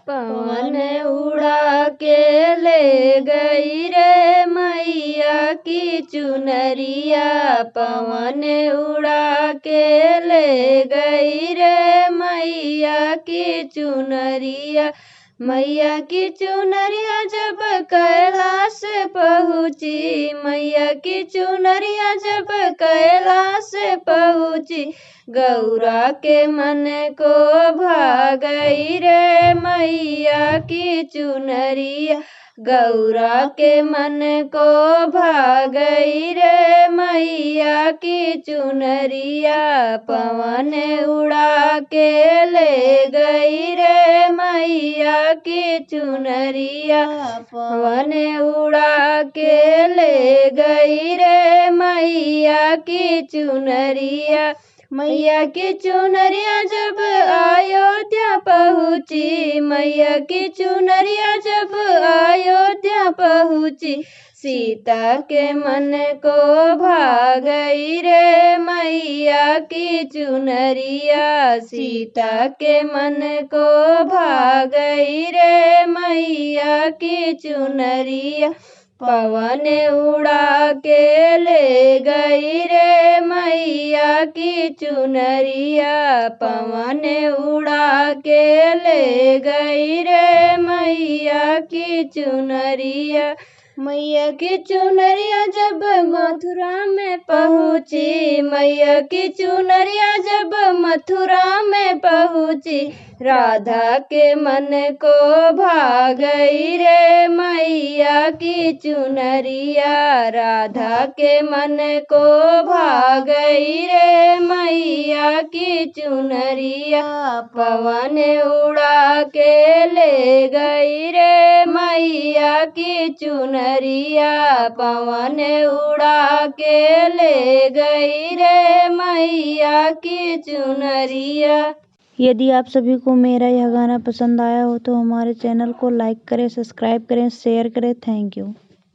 पवन उड़ा के ले गई रे मैया की चुनरिया। पवन उड़ा के ले गई रे मैया की चुनरिया। मैया की चुनरिया जब कैलाश पहुँची, मैया की चुनरिया जब कैलाश पहुँची, गौरा के मन को भा गई रे मैया की चुनरिया। गौरा के मन को भा गई रे मैया की चुनरिया। पवन उड़ा के ले गई रे मैया की चुनरिया। पवन उड़ा के ले गई रे मैया की चुनरिया। मैया की चुनरिया जब अयोध्या पहुँची, मैया की चुनरिया जब अयोध्या पहुँची, सीता के मन को भा गई रे मैया की चुनरिया। सीता के मन को भा गई रे मैया की चुनरिया। पवन उड़ा के ले गई रे मैया की चुनरिया। पवन उड़ा के ले गई रे मैया की चुनरिया। मैया की चुनरिया जब मथुरा में पहुँची, मैया की चुनरिया जब मथुरा में पहुँची, राधा के मन को भा गई रे मैया की चुनरिया। राधा के मन को भा गई रे मैया की चुनरिया। पवन उड़ा के ले गई रे मैया की चुनरिया। पवन उड़ा के ले गई रे मैया की चुनरिया। यदि आप सभी को मेरा यह गाना पसंद आया हो तो हमारे चैनल को लाइक करें, सब्सक्राइब करें, शेयर करें। Thank you.